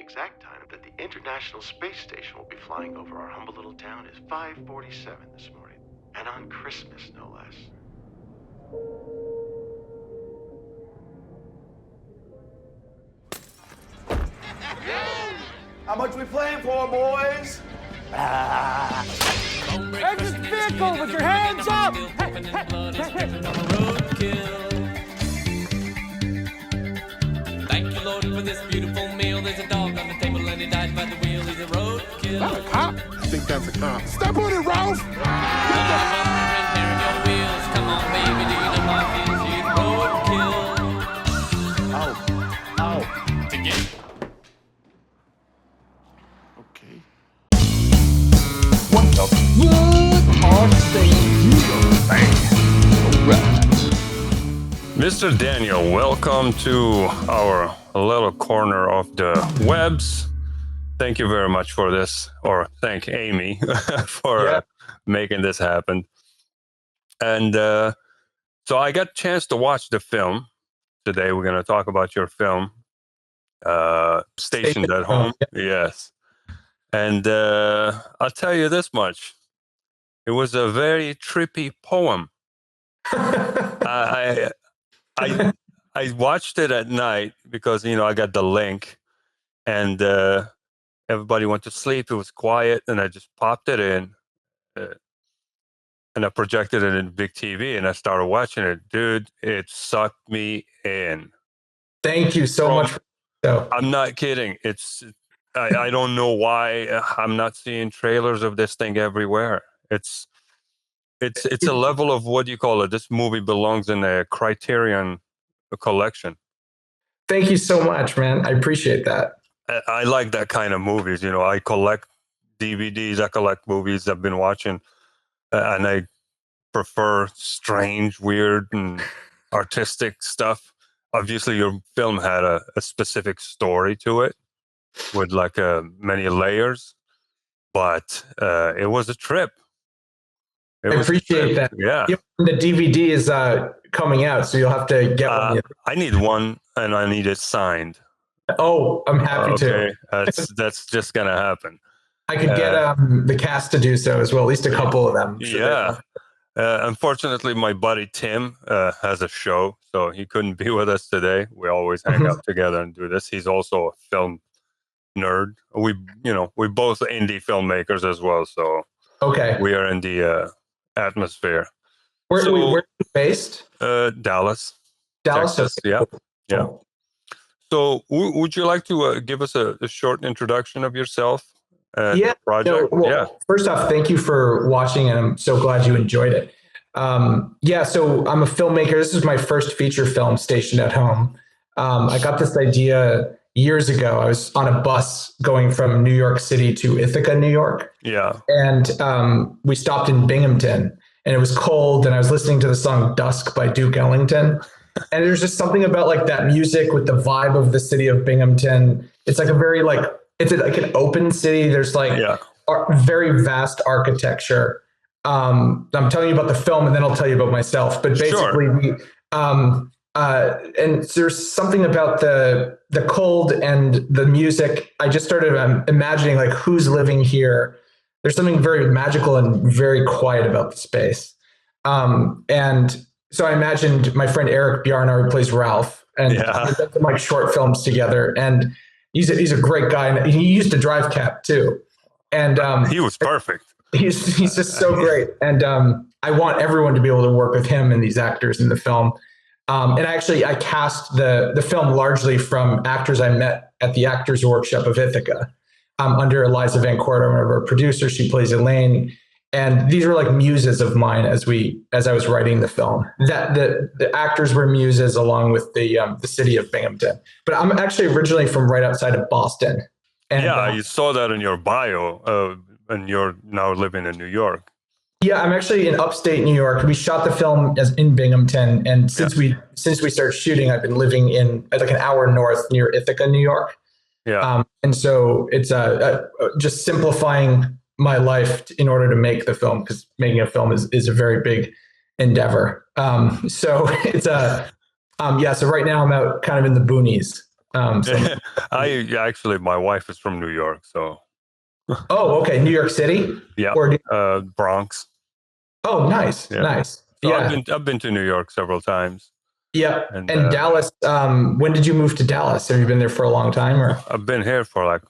exact time that the International Space Station will be flying over our humble little town is 5:47 this morning. And on Christmas, no less. How much we playing for, boys? Exit vehicle with your hands up! Thank you, Lord, for this beautiful meal. There's a dog on the table and he died by the wheel. He's a roadkill. That a cop? I think that's a cop. Step on it, Ralph! Come on, baby, do you know my feels? He's roadkill. Ow. To get Okay. What the fuck are they doing? Alright. Mr. Daniel, welcome to our little corner of the webs. Thank you very much for this, or thank Amy for making this happen. And so I got a chance to watch the film. Today we're going to talk about your film, Stationed at Home. Yes. And I'll tell you this much. It was a very trippy poem. I watched it at night because, I got the link and everybody went to sleep. It was quiet and I just popped it in and I projected it in big TV and I started watching it. Dude, it sucked me in. Thank you so much. I'm not kidding. I don't know why I'm not seeing trailers of this thing everywhere. It's a level of, what do you call it? This movie belongs in a Criterion collection. Thank you so much, man. I appreciate that. I like that kind of movies. I collect DVDs. I collect movies I've been watching, and I prefer strange, weird, and artistic stuff. Obviously, your film had a specific story to it with many layers, but it was a trip. I appreciate that. Yeah. The DVD is coming out, so you'll have to get one. I need one, and I need it signed. Oh, I'm happy to. That's just gonna happen. I could get the cast to do so as well, at least a couple of them. Yeah. Unfortunately, my buddy Tim has a show, so he couldn't be with us today. We always hang out together and do this. He's also a film nerd. We both indie filmmakers as well, so okay, we are in the atmosphere. Where are you based? Dallas, Texas. Okay. Yeah. So, would you like to give us a short introduction of yourself? Project? First off, thank you for watching, and I'm so glad you enjoyed it. So I'm a filmmaker. This is my first feature film, Stationed at Home. I got this idea years ago. I was on a bus going from New York City to Ithaca, New York. Yeah. And we stopped in Binghamton, and it was cold, and I was listening to the song Dusk by Duke Ellington. And there's just something about that music with the vibe of the city of Binghamton. It's like a very it's like an open city. There's very vast architecture. I'm telling you about the film, and then I'll tell you about myself. But basically, and there's something about the cold and the music. I just started imagining who's living here. There's something very magical and very quiet about the space. And so I imagined my friend Eric Bjarnar, who plays Ralph, and we did some short films together. And he's a great guy, and he used to drive cab too. And he was perfect. He's just so great. And I want everyone to be able to work with him and these actors in the film. And I cast the film largely from actors I met at the Actors Workshop of Ithaca under Eliza Van Court, one of our producers. She plays Elaine. And these were muses of mine as I was writing the film. That the actors were muses along with the city of Binghamton. But I'm actually originally from right outside of Boston. And, you saw that in your bio, and you're now living in New York. Yeah, I'm actually in upstate New York. We shot the film in Binghamton, and since we started shooting, I've been living in an hour north near Ithaca, New York. Yeah, and so it's just simplifying my life in order to make the film, because making a film is a very big endeavor. So it's so right now I'm out kind of in the boonies. So, My wife is from New York, so oh, okay, New York City. yeah, Or Bronx. oh, nice, Yeah. nice. So Yeah, I've been to New York several times, yeah. and And Dallas. When did you move to Dallas? Have you been there for a long time, or? I've been here for like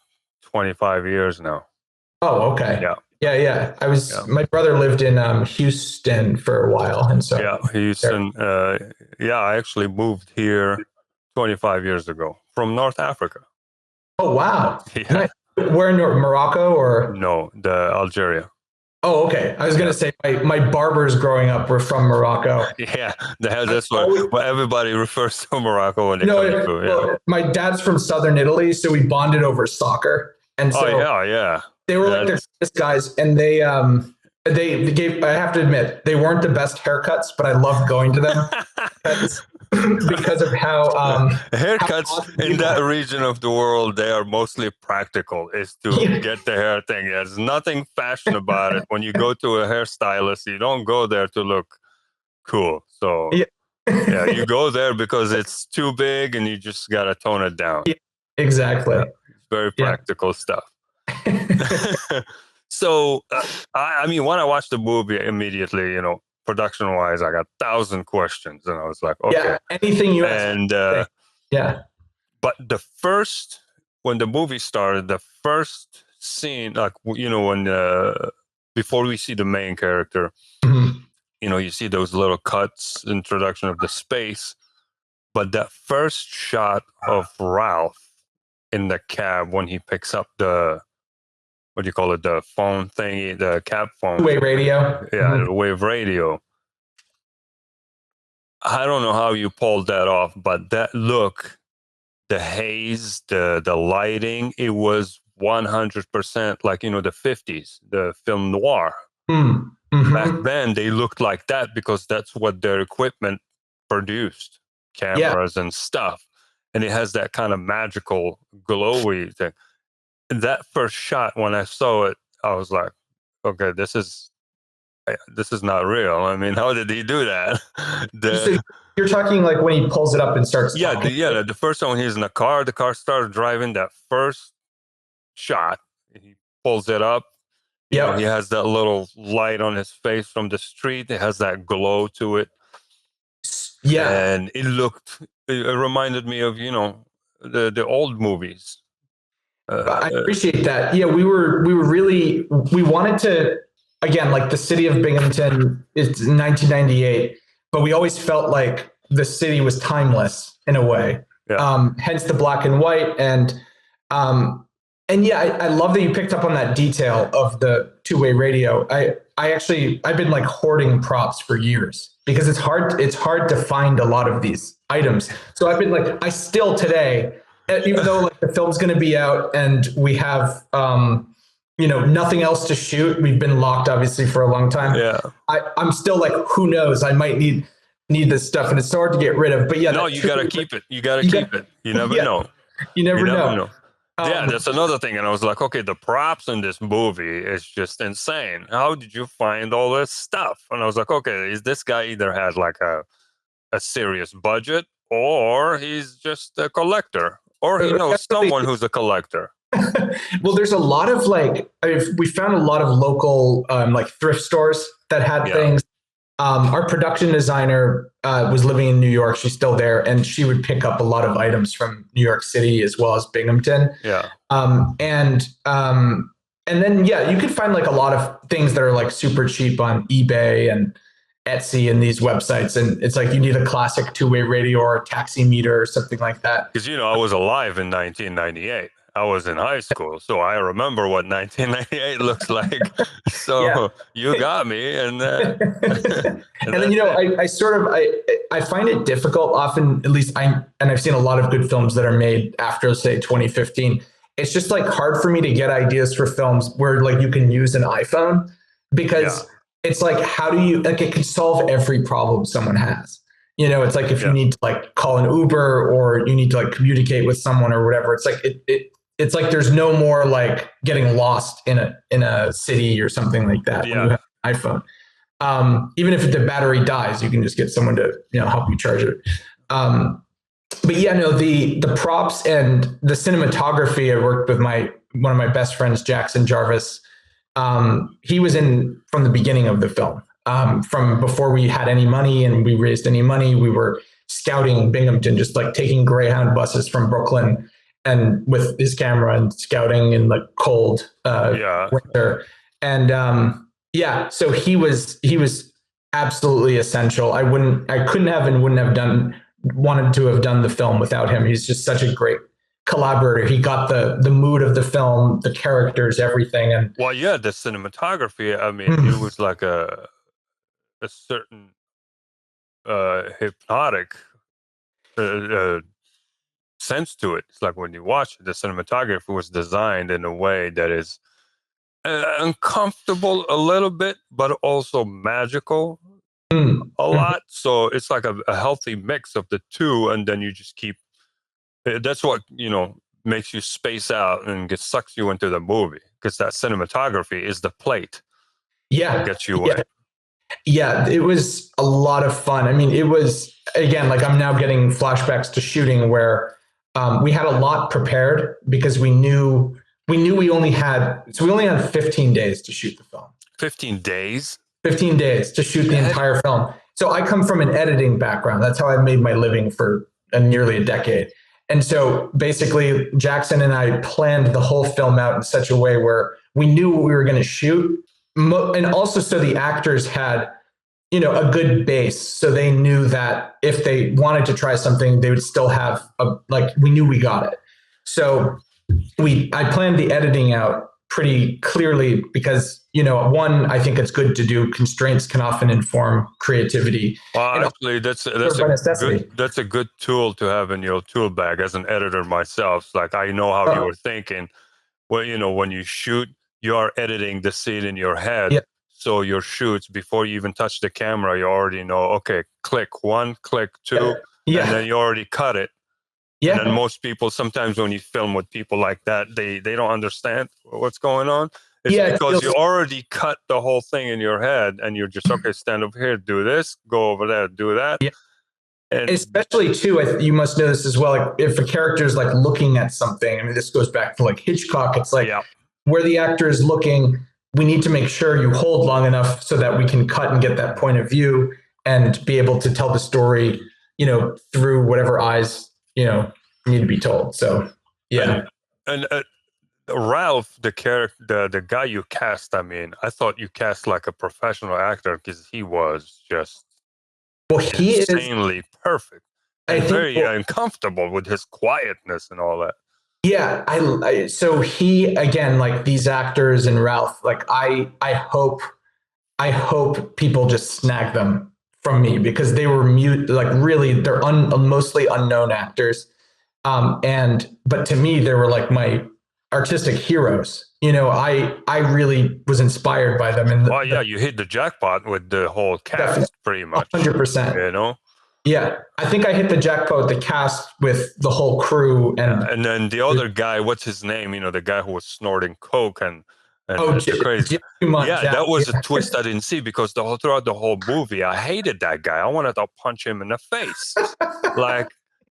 25 years now. Oh, okay. Yeah. Yeah. Yeah. My brother lived in Houston for a while, and so Yeah, Houston. I actually moved here 25 years ago from North Africa. oh, wow. Yeah. Nice. Where in Morocco or? No, the Algeria. Oh, okay. I was gonna say my barbers growing up were from Morocco. Yeah, that's what everybody refers to Morocco when they No, come to. Yeah. well, my dad's from southern Italy, so we bonded over soccer, and so Yeah. they were like the greatest guys, and they gave. I have to admit, they weren't the best haircuts, but I loved going to them because of how haircuts how in that region of the world, they are mostly practical. Is to get the hair thing. There's nothing fashion about it. When you go to a hairstylist, you don't go there to look cool. So yeah, you go there because it's too big, and you just gotta tone it down. Yeah, exactly. It's very practical stuff. So, I mean, when I watched the movie immediately, production wise, I got 1,000 questions, and I was like, okay. Yeah, anything you ask. And yeah. But when the movie started, the first scene, like, when before we see the main character, Mhm. You see those little cuts, introduction of the space. But that first shot of Ralph in the cab when he picks up what do you call it? The phone thingy, the cab phone. Two-way radio. Yeah, the wave radio. I don't know how you pulled that off, but that look, the haze, the lighting, it was 100% like, the 50s, the film noir. Mm-hmm. Back then, they looked like that because that's what their equipment produced, cameras and stuff. And it has that kind of magical, glowy thing. That first shot, when I saw it, I was like, okay, this is not real. I mean, how did he do that? So you're talking like when he pulls it up and starts talking. The first time when he's in the car started driving, that first shot, he pulls it up. He has that little light on his face from the street. It has that glow to it. Yeah. And it reminded me of, the old movies. I appreciate that. Yeah, we wanted to, again, like the city of Binghamton is 1998, but we always felt like the city was timeless in a way. Yeah. Hence the black and white. And I love that you picked up on that detail of the two-way radio. I've been like hoarding props for years because it's hard to find a lot of these items. So I've been like, I still today, even though like the film's going to be out and we have, nothing else to shoot. We've been locked obviously for a long time. Yeah. I'm still like, who knows? I might need this stuff, and it's so hard to get rid of. But yeah, no, you got to keep it. You got to keep it. You never know. You never know. Yeah, that's another thing. And I was like, okay, the props in this movie is just insane. How did you find all this stuff? And I was like, okay, is this guy either has like a serious budget, or he's just a collector, or he knows someone who's a collector? Well, there's a lot of we found a lot of local like thrift stores that had things. Our production designer was living in New York. She's still there, and she would pick up a lot of items from New York City as well as Binghamton. Yeah. And then you can find like a lot of things that are like super cheap on eBay and Etsy and these websites, and it's like you need a classic two-way radio or a taxi meter or something like that. Because I was alive in 1998. I was in high school, so I remember what 1998 looks like. So you got me, and then I find it difficult often, at least I've seen a lot of good films that are made after, say, 2015. It's just like hard for me to get ideas for films where like you can use an iPhone, because it's like, how do you, like, it can solve every problem someone has. It's like if you need to like call an Uber, or you need to like communicate with someone or whatever, it's like it's like there's no more like getting lost in a city or something like that when you have an iPhone. Even if the battery dies, you can just get someone to help you charge it. but yeah, no, the props and the cinematography. I worked with one of my best friends, Jackson Jarvis. He was in from the beginning of the film. From before we had any money and we raised any money, we were scouting Binghamton, just like taking Greyhound buses from Brooklyn and with his camera and scouting in like cold winter. And so he was absolutely essential. I couldn't have and wouldn't have wanted to have done the film without him. He's just such a great collaborator. He got the mood of the film, the characters, everything. And the cinematography. I mean, it was like a certain hypnotic sense to it. It's like when you watch it, the cinematography was designed in a way that is uncomfortable a little bit, but also magical a lot. So it's like a healthy mix of the two, and then you just keep. That's what makes you space out and sucks you into the movie, because that cinematography is the plate. Yeah, that gets you in. Yeah, it was a lot of fun. I mean, it was, again, like I'm now getting flashbacks to shooting where we had a lot prepared because we knew we only had 15 days to shoot the film. 15 days? 15 days to shoot the entire film. So I come from an editing background. That's how I've made my living for nearly a decade. And so basically Jackson and I planned the whole film out in such a way where we knew what we were going to shoot. And also so the actors had, a good base. So they knew that if they wanted to try something, they would still have we knew we got it. So I planned the editing out pretty clearly because, one, I think it's good to do. Constraints can often inform creativity. Well, actually, that's a good tool to have in your tool bag as an editor myself. Like, I know how you were thinking. Well, when you shoot, you are editing the scene in your head. Yeah. So your shoots, before you even touch the camera, you already know, okay, click 1, click 2, and then you already cut it. Yeah. And then most people, sometimes when you film with people like that, they don't understand what's going on. It's because you already cut the whole thing in your head, and you're just, okay, stand over here, do this, go over there, do that. Yeah. And especially too, you must know this as well. Like if a character is like looking at something, I mean, this goes back to like Hitchcock. It's like where the actor is looking, we need to make sure you hold long enough so that we can cut and get that point of view and be able to tell the story, through whatever eyes, need to be told. So, yeah. And Ralph, the character, the guy you cast, I mean, I thought you cast like a professional actor because he was just he insanely perfect and very uncomfortable with his quietness and all that. Yeah, so he, again, like these actors and Ralph, like I hope people just snag them from me because they were really they're mostly unknown actors, but to me they were like my artistic heroes. I really was inspired by them. And you hit the jackpot with the whole cast, pretty much. 100%. Yeah, I think I hit the jackpot, the cast with the whole crew. And then the other guy, what's his name? the guy who was snorting coke and crazy. That was a twist I didn't see because throughout the whole movie, I hated that guy. I wanted to punch him in the face. Like,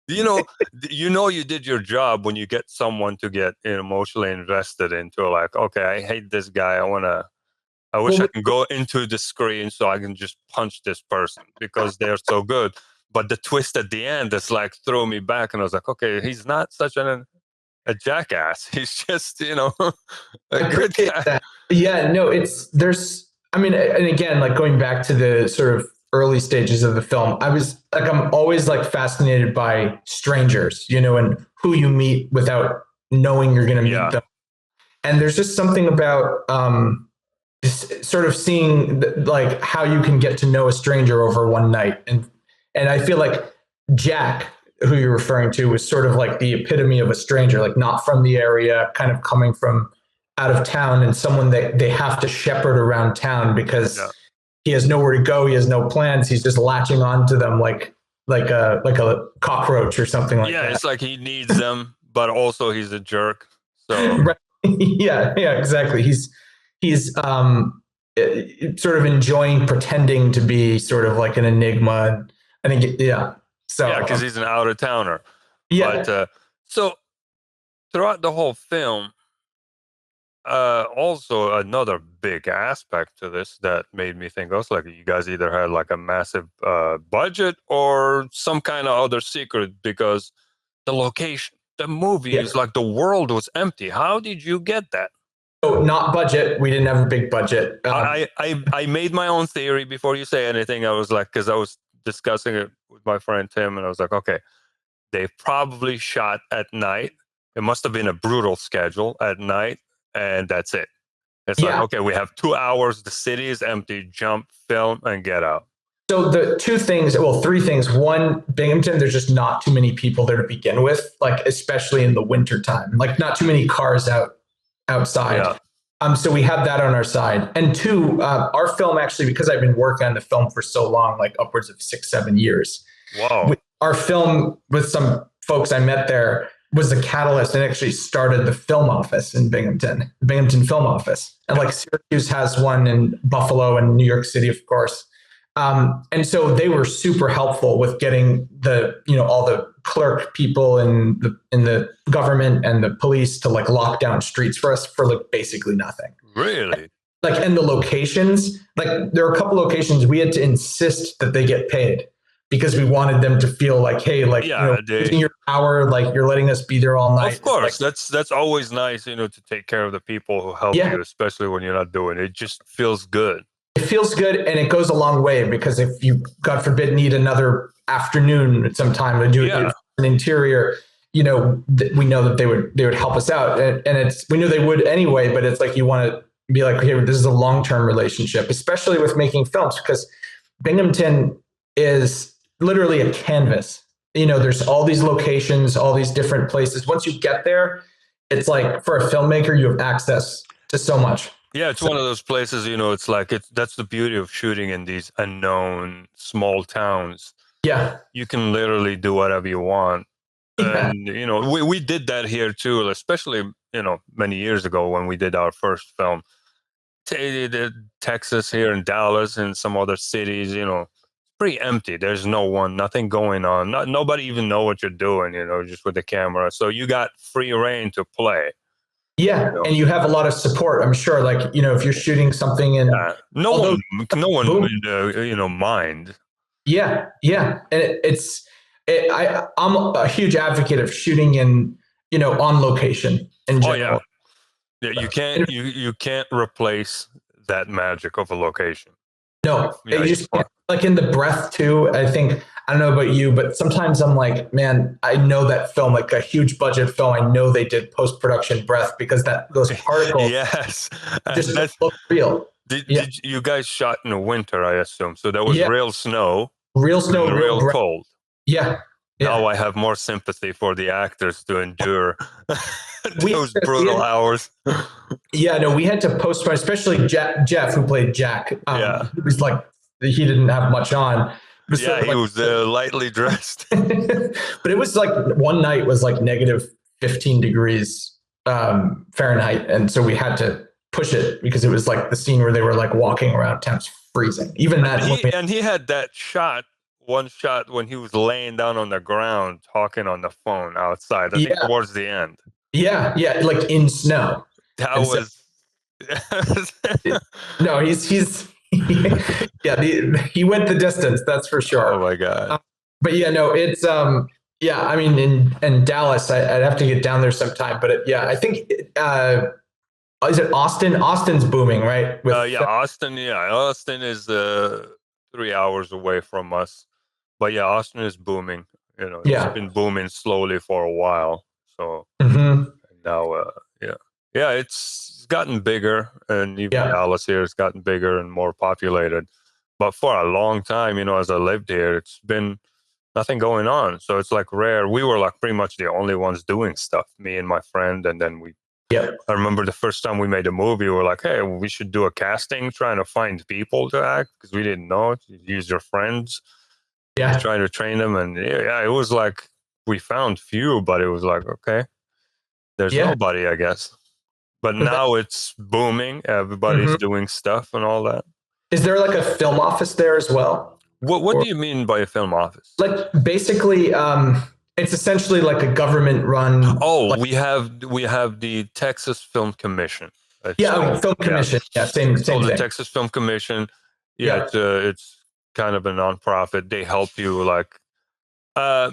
you did your job when you get someone to get emotionally invested into like, okay, I hate this guy. I wish I can go into the screen so I can just punch this person because they're so good. But the twist at the end is like threw me back, and I was like, okay, he's not such a jackass. He's just, a good guy. Yeah, no, and again, like going back to the sort of early stages of the film, I'm always like fascinated by strangers, and who you meet without knowing you're going to meet them. And there's just something about sort of seeing like how you can get to know a stranger over one night. And I feel like Jack, who you're referring to, was sort of like the epitome of a stranger, like not from the area, kind of coming from out of town, and someone that they have to shepherd around town because he has nowhere to go. He has no plans. He's just latching on to them like a cockroach or something like that. Yeah, it's like he needs them, but also he's a jerk. So right. yeah, exactly. He's sort of enjoying pretending to be sort of like an enigma. I think, So Yeah, because he's an out of towner. yeah. But so throughout the whole film, also another big aspect to this that made me think also like you guys either had like a massive budget or some kind of other secret because the location, the movie is like the world was empty. How did you get that? So not budget. We didn't have a big budget. I made my own theory before you say anything. I was like, because I was discussing it with my friend Tim, and I was like, okay, they probably shot at night. It must have been a brutal schedule at night, and that's it. It's like, okay, we have 2 hours. The city is empty. Jump, film, and get out. So the two things, well, three things. One, Binghamton, there's just not too many people there to begin with, like especially in the winter time, like not too many cars outside. Yeah. So we have that on our side. And two, our film actually, because I've been working on the film for so long, like upwards of 6-7 years. Wow. Our film with some folks I met there was the catalyst and actually started the film office in Binghamton, the Binghamton Film Office. And like Syracuse has one in Buffalo and New York City, of course. And so they were super helpful with getting all the clerk people in the government and the police to like lock down streets for us for like basically nothing. Really? Like, and the locations, like there are a couple locations we had to insist that they get paid because we wanted them to feel like, hey, like, using your power, like you're letting us be there all night. Of course, like, that's always nice, to take care of the people who help you, especially when you're not doing it. It just feels good. It feels good, and it goes a long way because if you, God forbid, need another afternoon at some time to do an interior, we know that they would help us out, and we knew they would anyway. But it's like you want to be like, okay, this is a long-term relationship, especially with making films, because Binghamton is literally a canvas. There's all these locations, all these different places. Once you get there, it's like for a filmmaker, you have access to so much. Yeah, it's one of those places, it's like that's the beauty of shooting in these unknown small towns. Yeah. You can literally do whatever you want. Yeah. And, we did that here too, especially, many years ago when we did our first film. Texas here in Dallas and some other cities, pretty empty. There's no one, nothing going on. Nobody even know what you're doing, just with the camera. So you got free reign to play. Yeah, and you have a lot of support, I'm sure. Like, if you're shooting something and no one would, mind. Yeah, and I'm a huge advocate of shooting in, on location in general. Yeah, you can't replace that magic of a location. No, you just can't. Like in the breath too. I think, I don't know about you, but sometimes I'm like, man, I know that film, like a huge budget film. I know they did post-production breath because those particles just look real. Did you guys shot in the winter, I assume? So there was real snow. Real snow, real cold. Yeah. Now I have more sympathy for the actors to endure those brutal hours. Yeah, no, we had to postpone, especially Jeff, who played Jack. He was like, he didn't have much on. He was lightly dressed. But it was like one night was like negative 15 degrees Fahrenheit. And so we had to push it because it was like the scene where they were like walking around town, freezing. Even that. And he had that one shot when he was laying down on the ground talking on the phone outside. I think towards the end. Yeah, like in snow. That was. No, he's he went the distance. That's for sure. Oh my god! But yeah, no, it's I mean, in Dallas, I'd have to get down there sometime. But I think is it Austin? Austin's booming, right? Austin. Yeah, Austin is 3 hours away from us. But yeah, Austin is booming. It's been booming slowly for a while. So now, it's gotten bigger, and even Dallas here has gotten bigger and more populated. But for a long time, as I lived here, it's been nothing going on. So it's like rare. We were like pretty much the only ones doing stuff, me and my friend. And then I remember the first time we made a movie, we were like, hey, we should do a casting, trying to find people to act because we didn't know it. You use your friends. Yeah. Trying to train them. And it was like we found few, but it was like, okay, there's nobody, I guess. But now it's booming. Everybody's doing stuff and all that. Is there like a film office there as well? What do you mean by a film office? Like basically, it's essentially like a government run. Oh, like, we have the Texas Film Commission. film commission. Yeah, same So the thing. Texas Film Commission, Yeah. it's kind of a nonprofit. They help you. Like, I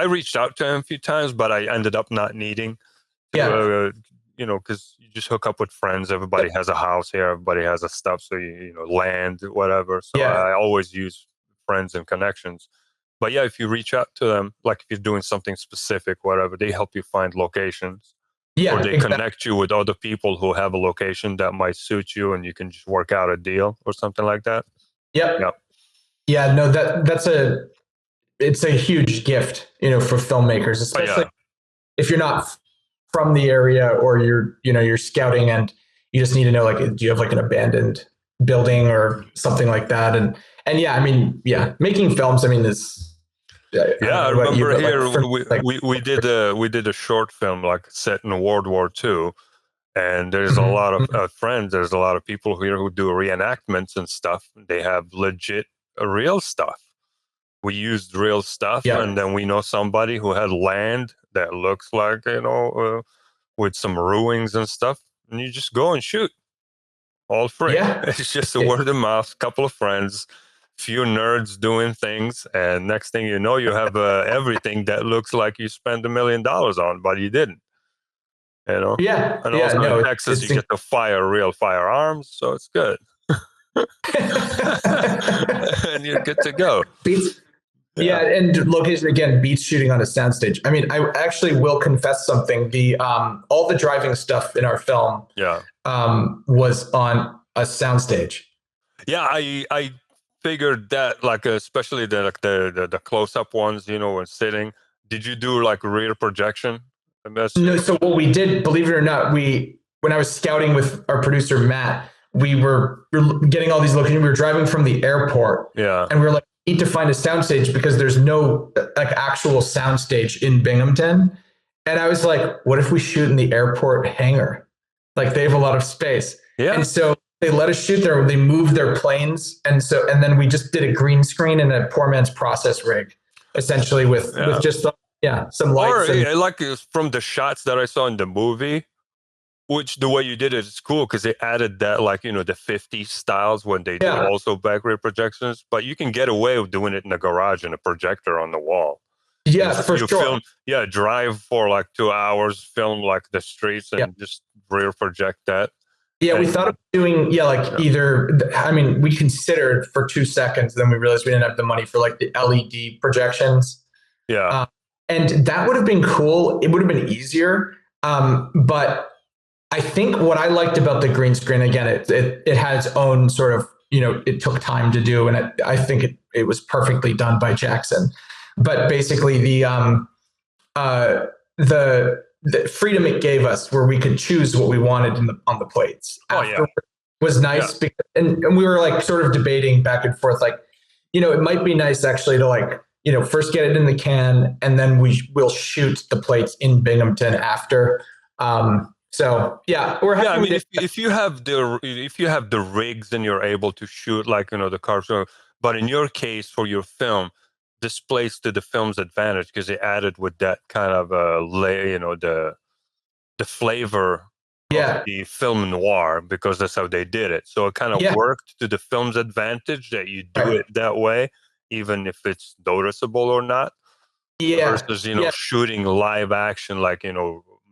reached out to him a few times, but I ended up not needing to, Yeah. because you just hook up with friends. Everybody has a house here. Everybody has a stuff. So land, whatever. So Yeah. I always use friends and connections. But yeah, if you reach out to them, like if you're doing something specific, whatever, they help you find locations. Yeah. Or they connect you with other people who have a location that might suit you, and you can just work out a deal or something like that. Yep. Yep. Yeah. No, it's a huge gift, for filmmakers, especially if you're not from the area or you're scouting and you just need to know, like, do you have like an abandoned building or something like that? And yeah, I mean, making films, I mean, is. I remember here like, we did a short film like set in World War II, and there's a lot of friends. There's a lot of people here who do reenactments and stuff. They have legit real stuff. We used real stuff, and then we know somebody who had land that looks like with some ruins and stuff, and you just go and shoot, all free. Yeah. It's just a word of mouth, couple of friends. Few nerds doing things, and next thing you know, you have everything that looks like you spent $1 million on, but you didn't. Yeah. And also in Texas, you get to fire real firearms, so it's good. And you're good to go. And location again beats shooting on a soundstage. I mean, I actually will confess something. The all the driving stuff in our film, was on a soundstage. Yeah, I figured that, like, especially the close-up ones, when sitting. Did you do like rear projection? No, so what we did, believe it or not, when I was scouting with our producer Matt, we were getting all these locations. We were driving from the airport, and we were like, we need to find a soundstage because there's no like actual soundstage in Binghamton. And I was like, what if we shoot in the airport hangar? Like, they have a lot of space, and so they let us shoot there. They moved their planes, and then we just did a green screen and a poor man's process rig, essentially with just some lights. Or like from the shots that I saw in the movie, which the way you did it is cool because they added that, like, the 50s styles when they do also back rear projections. But you can get away with doing it in the garage and a projector on the wall. Yeah, for sure. Film, drive for like 2 hours, film like the streets, and just rear project that. Yeah, we thought of doing, either, I mean, we considered for 2 seconds, then we realized we didn't have the money for like the LED projections. Yeah. And that would have been cool. It would have been easier. But I think what I liked about the green screen, again, it had its own sort of, it took time to do. And I think it was perfectly done by Jackson. But basically the freedom it gave us where we could choose what we wanted on the plates was nice. Because, and we were like sort of debating back and forth, like, it might be nice actually to, like, first get it in the can and then will shoot the plates in Binghamton after. So we're happy. I mean, if you have the rigs and you're able to shoot, like, the cars, but in your case for your film, this plays to the film's advantage because they added with that kind of the flavor of the film noir, because that's how they did it. So it kind of worked to the film's advantage that you do it that way, even if it's noticeable or not. Versus shooting live action, like,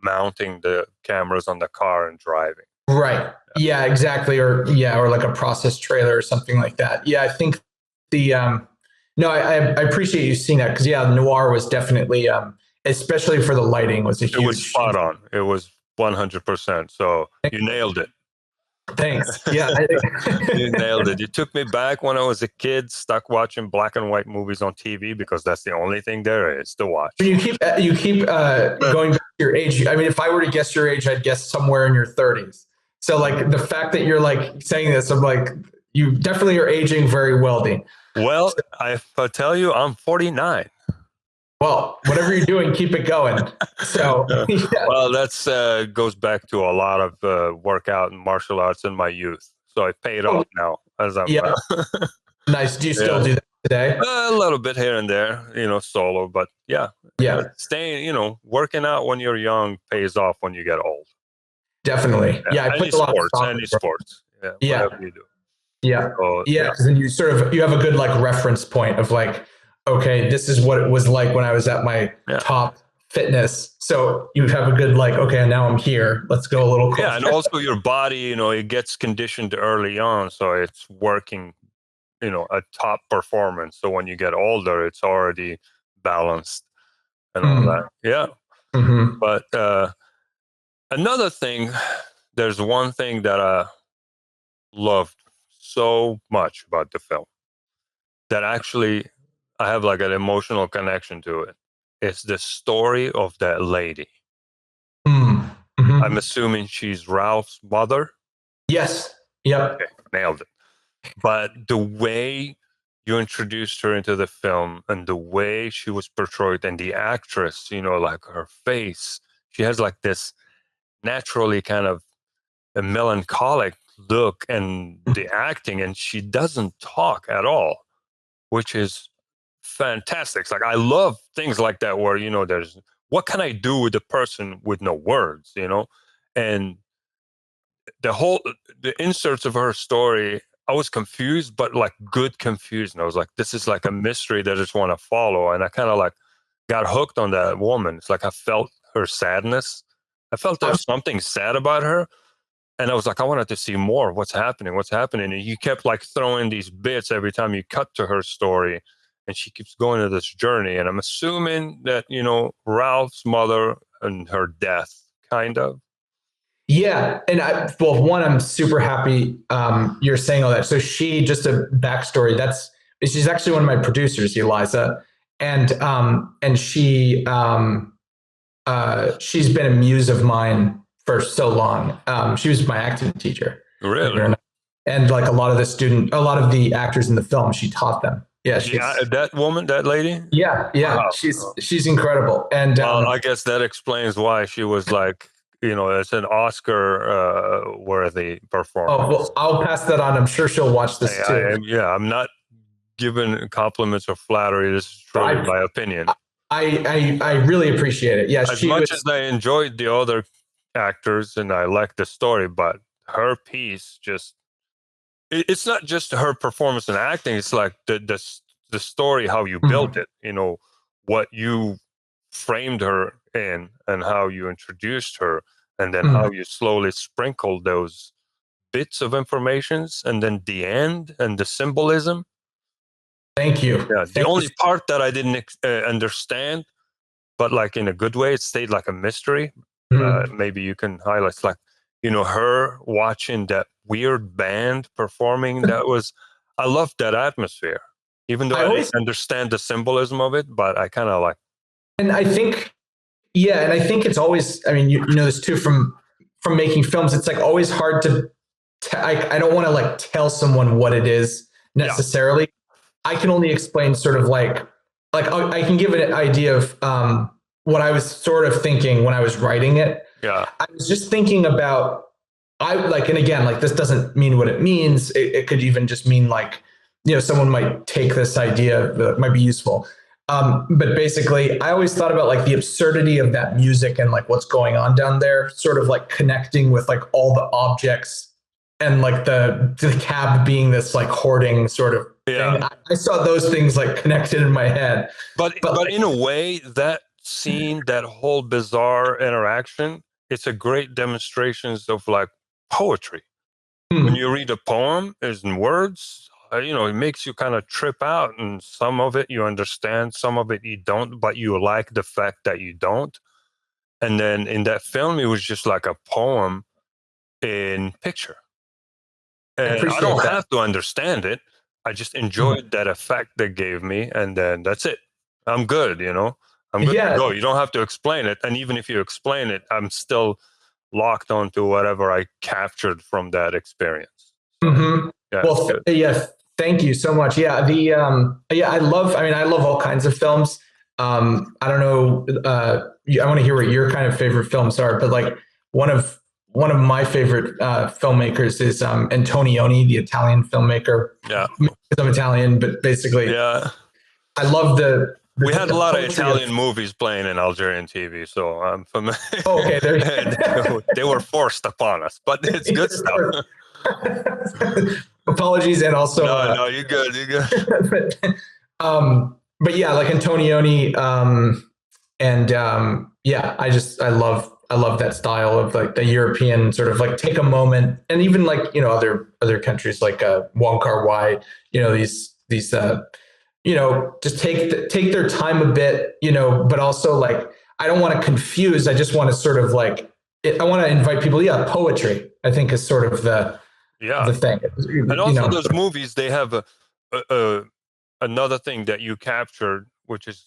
mounting the cameras on the car and driving. Right. Yeah, exactly. Or like a process trailer or something like that. Yeah, I think no, I appreciate you seeing that because noir was definitely, especially for the lighting, was a huge. It was spot on. It was 100%. So you nailed it. Thanks. Yeah, you nailed it. You took me back when I was a kid, stuck watching black and white movies on TV because that's the only thing there is to watch. You keep going back to your age. I mean, if I were to guess your age, I'd guess somewhere in your 30s. So, like, the fact that you're like saying this, I'm like, you definitely are aging very well, Dean. Well, I tell you, I'm 49. Well, whatever you're doing, keep it going. So, well, that's goes back to a lot of workout and martial arts in my youth. So I paid off now as I'm. Nice. Do you still do that today? A little bit here and there, solo, but yeah, staying, working out when you're young pays off when you get old. Definitely. Yeah, I Any put a lot of sports, stock any into it. sports. Yeah, Yeah. whatever you do. Yeah. So, Yeah. Because then you have a good like reference point of like, okay, this is what it was like when I was at my top fitness. So you have a good like, okay, now I'm here. Let's go a little closer. Yeah, and also your body, it gets conditioned early on, so it's working, a top performance. So when you get older, it's already balanced and all that. Yeah. Mm-hmm. But another thing, there's one thing that I loved so much about the film that actually I have like an emotional connection to it. It's the story of that lady. Mm-hmm. I'm assuming she's Ralph's mother. Yes. Yep. Okay, nailed it. But the way you introduced her into the film and the way she was portrayed and the actress, like her face, she has like this naturally kind of a melancholic look and the acting, and she doesn't talk at all, which is fantastic. It's like, I love things like that where, there's what can I do with a person with no words, and the inserts of her story, I was confused, but like good confusion. I was like, this is like a mystery that I just want to follow. And I kind of like got hooked on that woman. It's like I felt her sadness. I felt there's something sad about her. And I was like, I wanted to see more. What's happening? And you kept like throwing these bits every time you cut to her story. And she keeps going to this journey. And I'm assuming that, Ralph's mother and her death, kind of. Yeah. And one, I'm super happy you're saying all that. So just a backstory, she's actually one of my producers, Eliza. And she's been a muse of mine for so long. She was my acting teacher. Really? And like a lot of the actors in the film, she taught them. Yeah, that woman, that lady. Yeah, Wow. She's incredible. And I guess that explains why she was like, it's an Oscar worthy performance. Oh well, I'll pass that on. I'm sure she'll watch this too. I'm not giving compliments or flattery. This is truly my opinion. I really appreciate it. Yeah, as much as I enjoyed the other actors and I liked the story, but her piece it's not just her performance and acting. It's like the story, how you built it, what you framed her in and how you introduced her, and then how you slowly sprinkled those bits of informations, and then the end and the symbolism. Thank you. Yeah, the only part that I didn't understand, but like in a good way, it stayed like a mystery. Maybe you can highlight, like, her watching that weird band performing. I loved that atmosphere, even though I didn't understand the symbolism of it, but I kind of like. And I think it's always, I mean, you know this too from making films. It's like always hard to, I don't want to like tell someone what it is necessarily. Yeah. I can only explain sort of like I can give an idea of what I was sort of thinking when I was writing it. Yeah. I was just thinking about, and again, like this doesn't mean what it means. It could even just mean like, someone might take this idea that might be useful. But basically, I always thought about like the absurdity of that music and like what's going on down there, sort of like connecting with like all the objects and like the cab being this like hoarding sort of thing. I saw those things like connected in my head. But in a way, that scene, that whole bizarre interaction, it's a great demonstration of like poetry. When you read a poem, it's in words. It makes you kind of trip out, and some of it you understand, some of it you don't, but you like the fact that you don't. And then in that film, it was just like a poem in picture. And I don't have to understand it. I just enjoyed that effect they gave me, and then that's it. I'm good, I'm good to go. You don't have to explain it. And even if you explain it, I'm still locked onto whatever I captured from that experience. So, thank you so much. Yeah. I love all kinds of films. I don't know. I want to hear what your kind of favorite films are, but like one of one of my favorite filmmakers is Antonioni, the Italian filmmaker. Yeah. I'm Italian, but basically, Yeah. I love the We had a lot of poetry Italian movies playing in Algerian TV, so I'm familiar. Oh, okay, there you They were forced upon us, but it's good stuff. Apologies, and also No, you're good. You're good. but yeah, like Antonioni, yeah, I love that style of like the European sort of like take a moment, and even like other countries like Wong Kar-wai, these just take their time a bit, but also like I don't want to confuse. I just want to sort of like I want to invite people. Yeah, poetry I think is sort of the thing. And also those movies, they have another thing that you captured, which is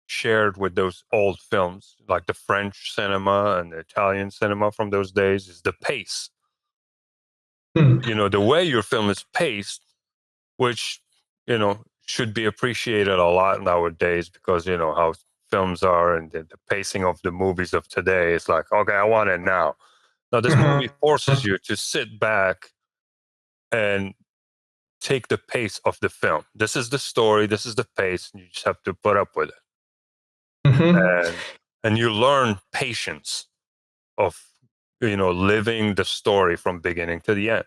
shared with those old films, like the French cinema and the Italian cinema from those days, is the pace. The way your film is paced, which should be appreciated a lot nowadays, because how films are, and the pacing of the movies of today is like, okay, I want it now. Now this movie forces you to sit back and take the pace of the film. This is the story, this is the pace, and you just have to put up with it. And you learn patience of living the story from beginning to the end,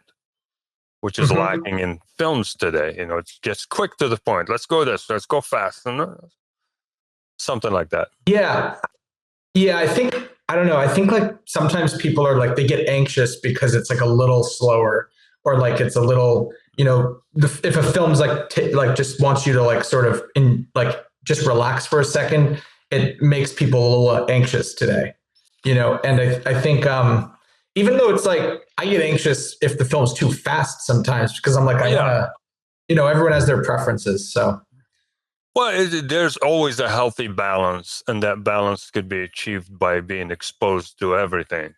which is lacking in films today. It's just quick to the point. Let's go let's go fast, and something like that. Yeah, I don't know. I think like sometimes people are like, they get anxious because it's like a little slower, or like it's a little, if a film's like just wants you to like sort of just relax for a second, it makes people a little anxious today, and I think even though it's like I get anxious if the film's too fast sometimes, because I'm like, I want to, everyone has their preferences. So, well, there's always a healthy balance, and that balance could be achieved by being exposed to everything.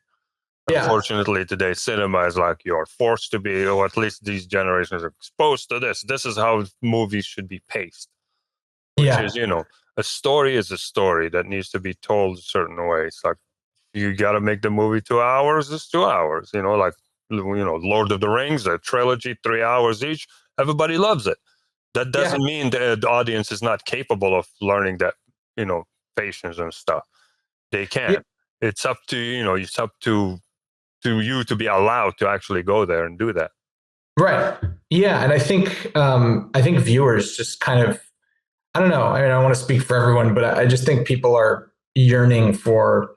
Yeah. Unfortunately, today cinema is like you're forced to be, or at least these generations are exposed to this. This is how movies should be paced, which is, a story is a story that needs to be told a certain way. It's like, you got to make the movie 2 hours. It's 2 hours. Like Lord of the Rings, the trilogy, 3 hours each. Everybody loves it. That doesn't mean the audience is not capable of learning that, patience and stuff. They can. Yeah. It's up to it's up to you to be allowed to actually go there and do that. Right. Yeah, and I think viewers just kind of, I don't know. I mean, I don't want to speak for everyone, but I just think people are yearning for,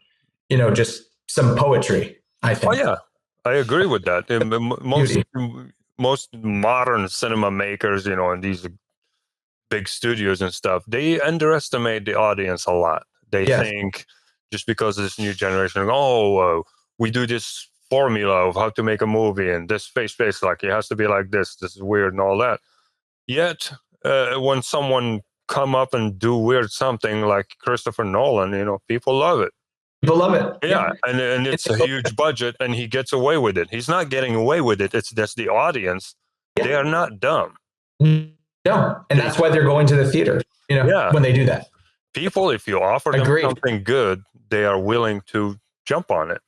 just some poetry, I think. Oh, yeah. I agree with that. Most modern cinema makers, and these big studios and stuff, they underestimate the audience a lot. They think just because of this new generation, we do this formula of how to make a movie, and this face, like it has to be like this is weird and all that. Yet, when someone come up and do weird something like Christopher Nolan, people love it. People love it. Yeah. And it's a huge budget, and he gets away with it. He's not getting away with it. That's the audience. Yeah. They are not dumb. No. And that's why they're going to the theater, when they do that. People, if you offer them something good, they are willing to jump on it.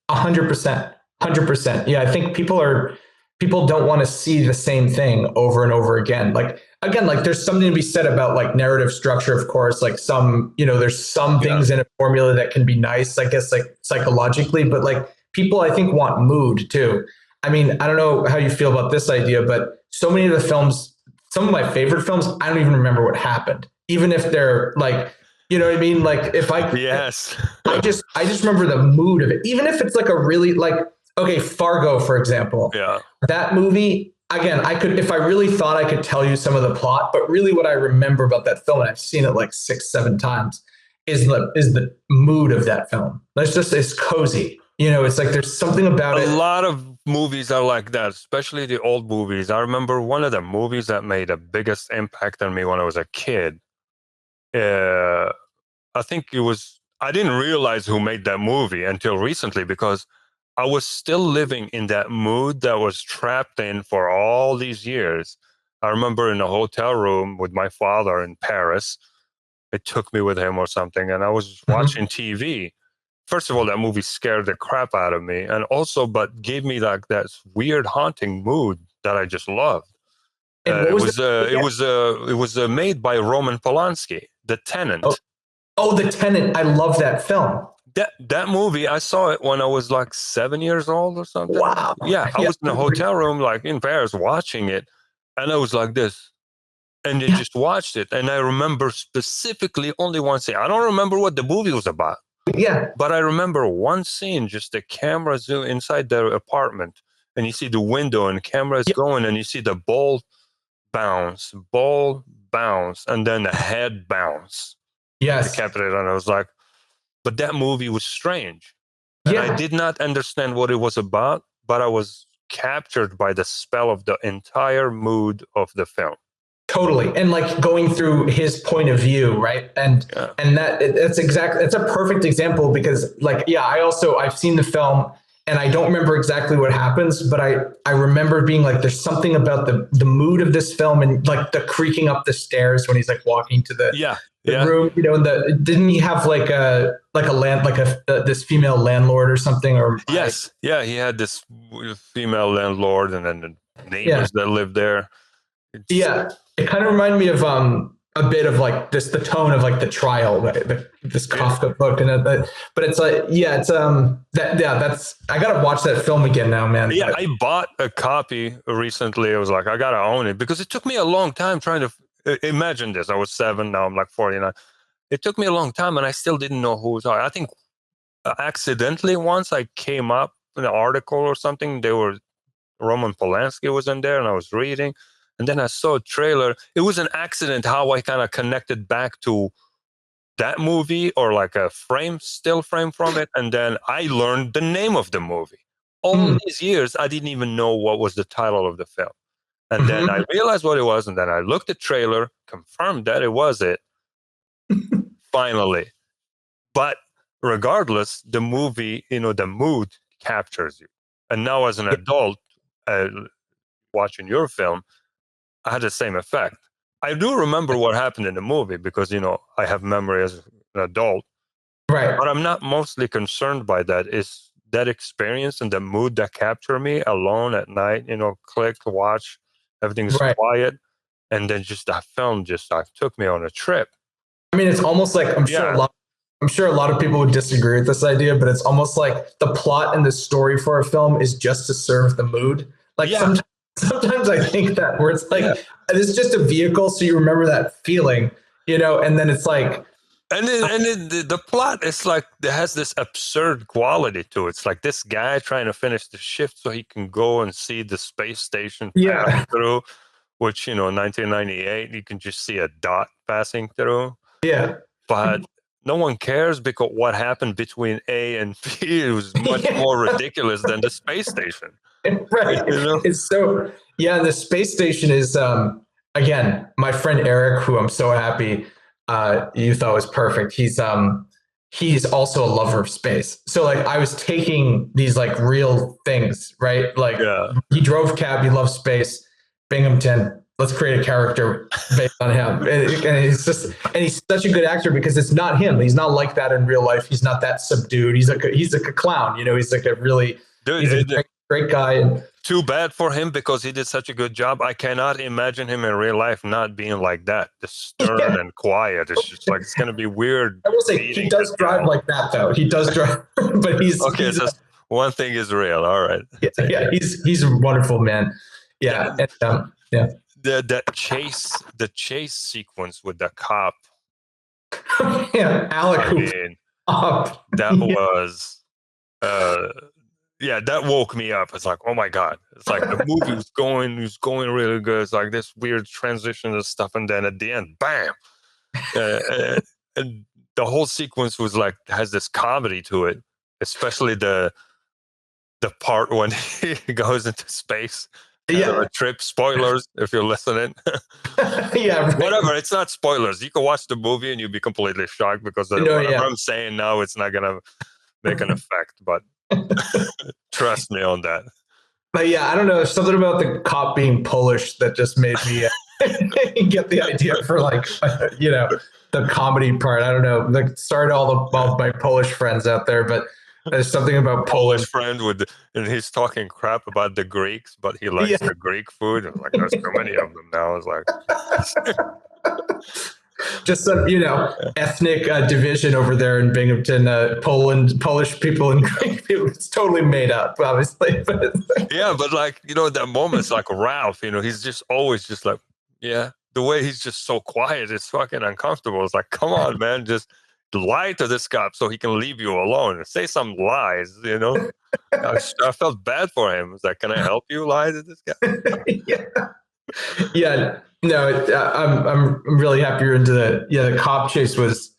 100%. 100%. Yeah. I think people don't want to see the same thing over and over again. Like, again, like there's something to be said about like narrative structure, of course, like there's some things in a formula that can be nice, I guess, like psychologically, but like people, I think, want mood too. I mean, I don't know how you feel about this idea, but so many of the films, some of my favorite films, I don't even remember what happened, even if they're like, you know what I mean? Like if I just remember the mood of it, even if it's like a really like, okay, Fargo, for example. Yeah. That movie, again, if I really thought I could tell you some of the plot, but really what I remember about that film, and I've seen it like 6-7 times, is the mood of that film. It's cozy. It's like there's something about it. A lot of movies are like that, especially the old movies. I remember one of the movies that made the biggest impact on me when I was a kid. I think I didn't realize who made that movie until recently, because I was still living in that mood that was trapped in for all these years. I remember in a hotel room with my father in Paris. It took me with him or something, and I was watching TV first of all, that movie scared the crap out of me, and also, but gave me like that weird haunting mood that I just loved. And what was It was made by Roman Polanski, The Tenant. Oh, The Tenant. I love that film. That movie, I saw it when I was like 7 years old or something. Wow. Yeah, I was in a hotel room, like in Paris, watching it, and I was like this, and I just watched it, and I remember specifically only one scene. I don't remember what the movie was about. Yeah. But I remember one scene, just the camera zoom inside the apartment, and you see the window, and the camera is going, and you see the ball bounce, and then the head bounce. Yes. Decapitated, and I was like, but that movie was strange. And I did not understand what it was about, but I was captured by the spell of the entire mood of the film. Totally. And like going through his point of view, right? And that's a perfect example because like, I've seen the film and I don't remember exactly what happens, but I remember being like, there's something about the mood of this film and like the creaking up the stairs when he's like walking to the room, you know, and didn't he have this female landlord or something? Yes. Yeah. He had this female landlord and then the neighbors that lived there. It kind of reminded me of a bit of like the tone of like The Trial, this Kafka book, and but it's like that's I gotta watch that film again now, man. Yeah, I bought a copy recently. I was like, I gotta own it because it took me a long time trying to imagine this. I was 7, now I'm like 49. It took me a long time, and I still didn't know who was. I think accidentally once I came up in an article or something. Roman Polanski was in there, and I was reading. And then I saw a trailer. It was an accident how I kind of connected back to that movie or like a still frame from it. And then I learned the name of the movie. All these years, I didn't even know what was the title of the film. And then I realized what it was. And then I looked at the trailer, confirmed that it was it. Finally. But regardless, the movie, the mood captures you. And now as an adult, watching your film, I had the same effect. I do remember what happened in the movie because, I have memory as an adult. Right. But I'm not mostly concerned by that. It's that experience and the mood that captured me alone at night, click, watch, everything's quiet. And then just that film just took me on a trip. I mean, it's almost like, I'm sure a lot of people would disagree with this idea, but it's almost like the plot and the story for a film is just to serve the mood. Like sometimes I think that where it's like, it's just a vehicle. So you remember that feeling, and then it's like, the plot is like, it has this absurd quality to it. It's like this guy trying to finish the shift so he can go and see the space station pass through, which, 1998, you can just see a dot passing through. Yeah. But no one cares because what happened between A and B was much more ridiculous than the space station. Right. It's so, the space station is, again, my friend Eric, who I'm so happy you thought was perfect. He's also a lover of space. So like I was taking these like real things, right? Like he drove cab, he loves space, Binghamton. Let's create a character based on him. And he's such a good actor because it's not him. He's not like that in real life. He's not that subdued. He's like a clown, he's like a really, he's a great guy. And too bad for him because he did such a good job. I cannot imagine him in real life not being like that, just stern and quiet. It's just like, it's going to be weird. I will say he does drive like that though. He does drive, but he's okay. So one thing is real. All right. Yeah. He's a wonderful man. Yeah. And, the chase sequence with the cop. Alec. That was, that woke me up. It's like, oh my God. It's like the movie was going really good. It's like this weird transition and stuff. And then at the end, bam. And the whole sequence was like, has this comedy to it, especially the part when he goes into space. A trip. Spoilers if you're listening. Whatever. It's not spoilers. You can watch the movie and you'll be completely shocked because whatever I'm saying now, it's not gonna make an effect. But trust me on that. But I don't know. There's something about the cop being Polish that just made me You get the idea for like, the comedy part. I don't know. Like, sorry to all my Polish friends out there, but there's something about Polish Poland. friend and he's talking crap about the Greeks, but he likes Yeah. the Greek food. And like, there's so many of them now. It's like, Just some, ethnic division over there in Binghamton, Poland, Polish people and Greek people. It's totally made up, obviously. But yeah, but like, that moment's like Ralph, he's just always just like, yeah, the way he's just so quiet is fucking uncomfortable. It's like, come on, man, just lie to this cop so he can leave you alone and say some lies, I felt bad for him. It's like, can I help you lie to this guy? yeah. No, I'm really happy you're into the cop chase was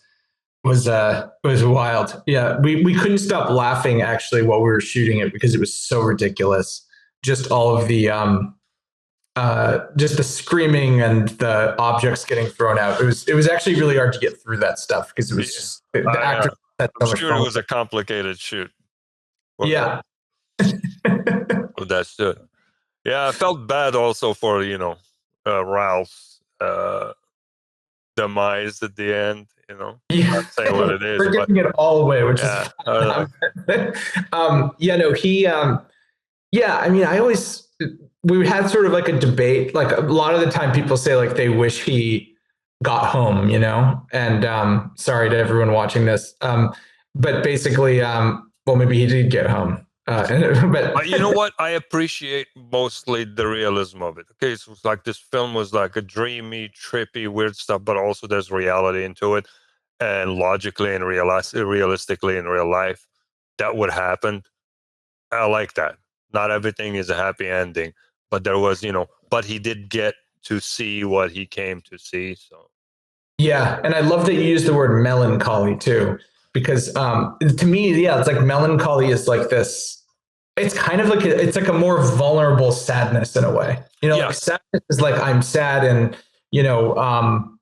wild. Yeah, we couldn't stop laughing actually while we were shooting it because it was so ridiculous. Just all of the just the screaming and the objects getting thrown out. It was actually really hard to get through that stuff because it was just the actors. I'm sure it was a complicated shoot. Yeah. That's it. Yeah, I felt bad also for Ralph's demise at the end. Yeah. Not saying what it is. We're giving it all away, which yeah, is I mean, we had sort of like a debate. Like a lot of the time people say like they wish he got home, and sorry to everyone watching this. But basically, well, maybe he did get home. But you know what? I appreciate mostly the realism of it. Okay, so it's like this film was like a dreamy, trippy, weird stuff, but also there's reality into it, and logically and realistically in real life, that would happen. I like that. Not everything is a happy ending, but there was, but he did get to see what he came to see. So yeah, and I love that you use the word melancholy too, because to me, yeah, it's like melancholy is like this. It's kind of like it's like a more vulnerable sadness in a way. Like sadness is like I'm sad and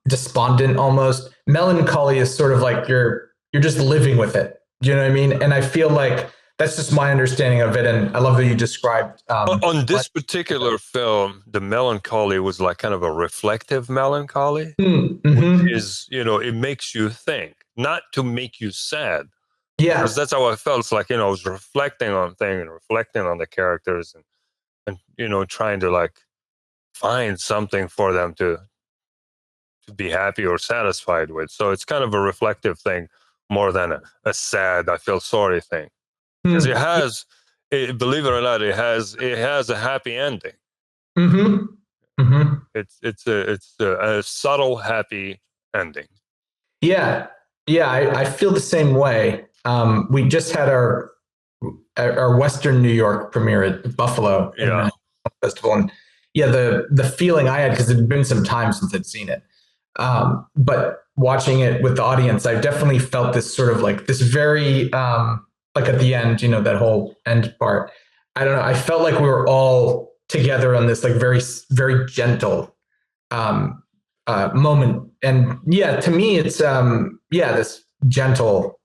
despondent almost. Melancholy is sort of like you're just living with it. Do you know what I mean? And I feel like that's just my understanding of it. And I love that you described. On this particular film, the melancholy was like kind of a reflective melancholy, which is, it makes you think, not to make you sad. Yeah. Because that's how I felt. It's like, I was reflecting on things and reflecting on the characters and trying to like find something for them to be happy or satisfied with. So it's kind of a reflective thing more than a sad, I feel sorry thing. Because it has, believe it or not, it has a happy ending. It's a subtle happy ending. Yeah, I feel the same way. We just had our Western New York premiere at Buffalo Festival, and the feeling I had, because it had been some time since I'd seen it, but watching it with the audience, I definitely felt this sort of like this very like at the end, that whole end part. I don't know. I felt like we were all together on this like very, very gentle moment. And yeah, to me, it's this gentle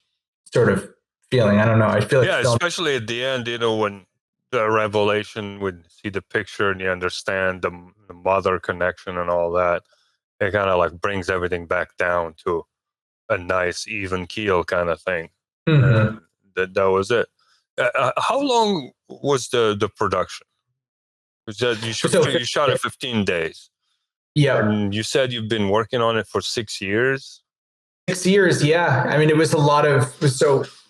sort of feeling. I don't know. I feel like especially at the end, when the revelation would see the picture and you understand the mother connection and all that, it kind of like brings everything back down to a nice even keel kind of thing. That was it. How long was the production? You shot it 15 days. Yeah. And you said you've been working on it for 6 years? 6 years, yeah. I mean, it was a lot of,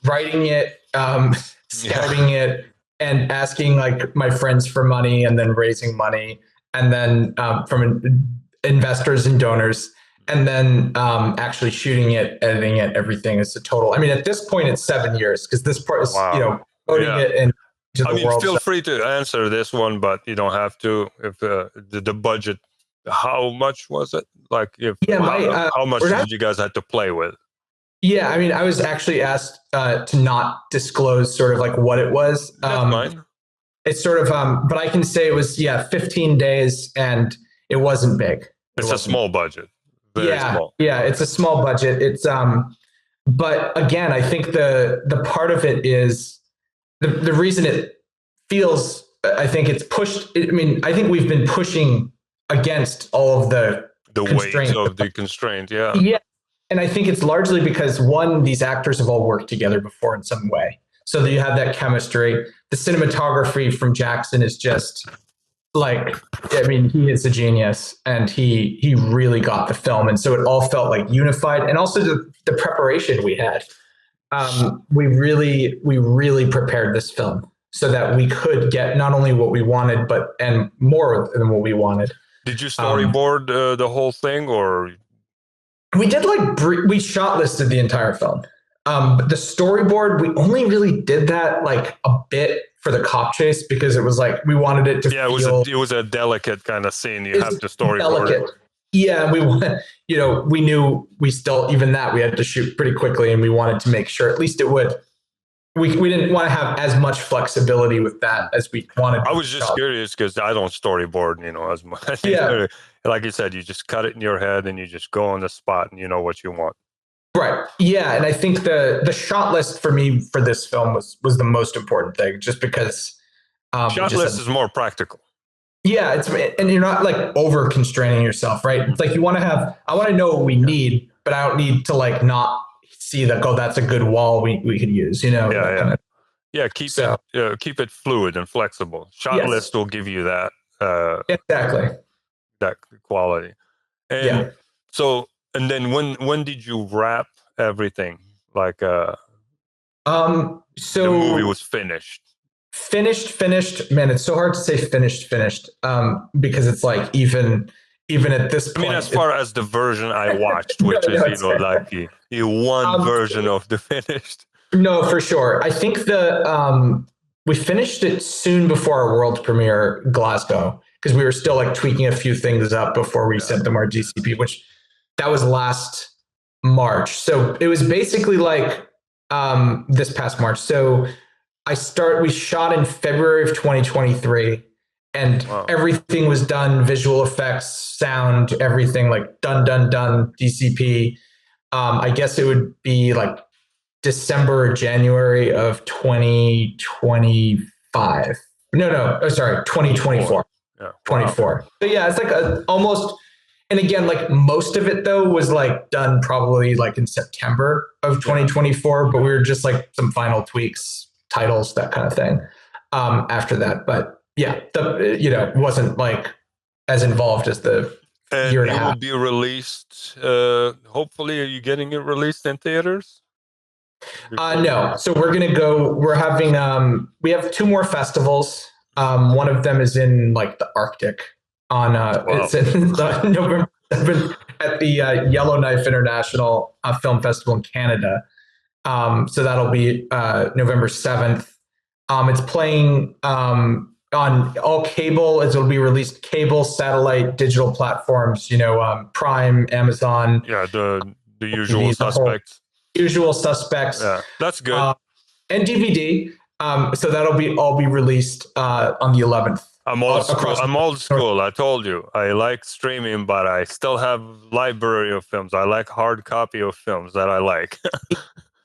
writing it, scouting it, and asking like my friends for money, and then raising money, and then from investors and donors, and then actually shooting it, editing it, everything is a total. I mean, at this point, it's 7 years, because this part is, putting it into the world. Feel free to answer this one, but you don't have to. If the budget, how much was it? Like, how much did you guys have to play with? Yeah, I mean, I was actually asked to not disclose sort of like what it was. That's fine. It's sort of, but I can say it was 15 days, and it wasn't big. It's a small budget. Very small. Yeah, it's a small budget. It's but again, I think the part of it is the reason it feels. I think it's pushed. I mean, I think we've been pushing against all of the weight constraints. of the constraint. Yeah. Yeah. And I think it's largely because one, these actors have all worked together before in some way. So that you have that chemistry. The cinematography from Jackson is just like, I mean, he is a genius, and he really got the film. And so it all felt like unified. And also the preparation we had. We really prepared this film so that we could get not only what we wanted, and more than what we wanted. Did you storyboard the whole thing, or? We did we shot listed the entire film. But the storyboard, we only really did that like a bit for the cop chase because it was like we wanted it to feel. It was a delicate kind of scene. You have to storyboard. Delicate. Yeah, we knew we still, even that we had to shoot pretty quickly, and we wanted to make sure at least it would. We didn't want to have as much flexibility with that as we wanted. I was just curious because I don't storyboard, as much. Yeah. Like you said, you just cut it in your head and you just go on the spot and you know what you want. Right. Yeah, and I think the shot list for me for this film was the most important thing, just because shot list is more practical. Yeah, and you're not like over constraining yourself, right? It's like I want to know what we need, but I don't need to like not see that. Oh, that's a good wall we could use, Keep it fluid and flexible. Shot list will give you that exactly that quality. And so, and then when did you wrap everything? Like so the movie was finished. Finished. Man, it's so hard to say finished. Because it's like even at this point. I mean, as far as the version I watched, which is like the one version of the finished. No, for sure. I think we finished it soon before our world premiere, Glasgow, because we were still like tweaking a few things up before we sent them our DCP, which that was last March. So it was basically like this past March. So we shot in February of 2023, and everything was done, visual effects, sound, everything like done, DCP. I guess it would be like December or January of 2025. Sorry, 2024. Yeah. 24. So yeah, it's like almost, and again, like most of it though was like done probably like in September of 2024, but we were just like some final tweaks, titles, that kind of thing after that. But yeah, it wasn't like as involved as the year and a half. It will be released. Hopefully, are you getting it released in theaters? No. So we're having, we have 2 more festivals. One of them is in like the Arctic it's in November 7th at the Yellowknife International Film Festival in Canada. So that'll be November 7th. It's playing on all cable. It'll be released cable, satellite, digital platforms, Prime, Amazon. Yeah, the usual suspects. Usual suspects. Yeah, that's good. And DVD. So that'll all be released on the 11th. I'm old school. I told you I like streaming, but I still have library of films. I like hard copy of films that I like.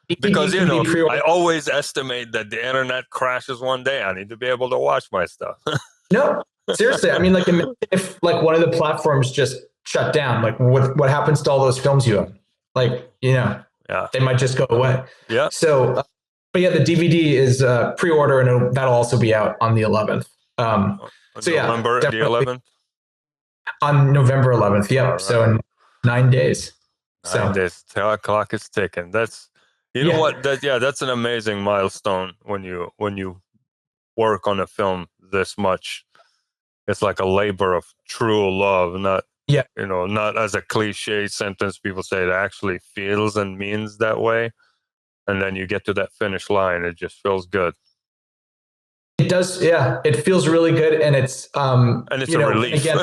Because I always estimate that the internet crashes one day. I need to be able to watch my stuff. No, seriously. I mean, like if like one of the platforms just shut down, like what happens to all those films you own? Like, they might just go away. Yeah. So, but yeah, the DVD is pre-order, and that'll also be out on the 11th. November the 11th? On November 11th. Yep. Right. So in 9 days. 9 days. The clock is ticking. That's, know what? That's an amazing milestone when you work on a film this much. It's like a labor of true love, not as a cliche sentence people say. It actually feels and means that way. And then you get to that finish line, it just feels good. It does, yeah. It feels really good, and it's a relief. Again,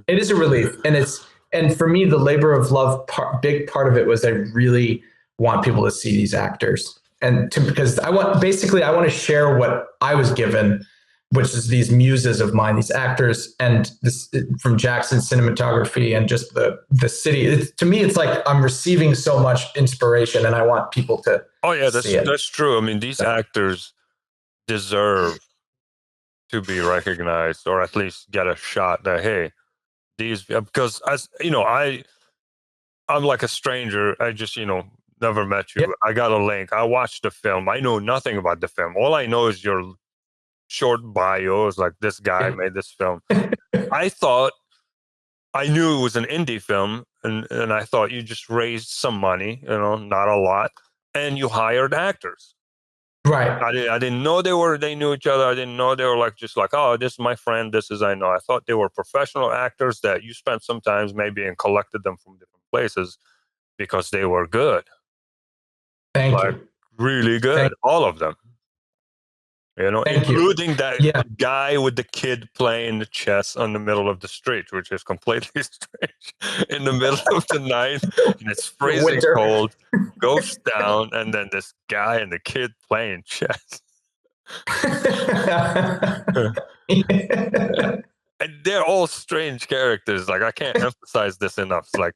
it is a relief, and for me, the labor of love big part of it was I really want people to see these actors, because I want to share what I was given, which is these muses of mine, these actors, and this from Jackson's cinematography and just the city. To me, it's like I'm receiving so much inspiration, and I want people to. Oh yeah, that's true. I mean, these actors deserve to be recognized, or at least get a shot that, hey, these, because as you know, I'm like a stranger. I just, never met you. Yep. I got a link. I watched the film. I know nothing about the film. All I know is your short bio. Is like, this guy made this film. I thought, I knew it was an indie film, and I thought you just raised some money, not a lot, and you hired actors. Right. I didn't know they knew each other. I didn't know they were like, just like, oh, this is my friend, this is I know. I thought they were professional actors that you spent some times maybe and collected them from different places because they were good. Thank Like, you. really good. All of them. Thank you. Including that Yeah. guy with the kid playing the chess on the middle of the street, which is completely strange. In the middle of the night, and it's freezing Winter. cold, goes down, and then this guy and the kid playing chess. And they're all strange characters. Like, I can't emphasize this enough. It's like,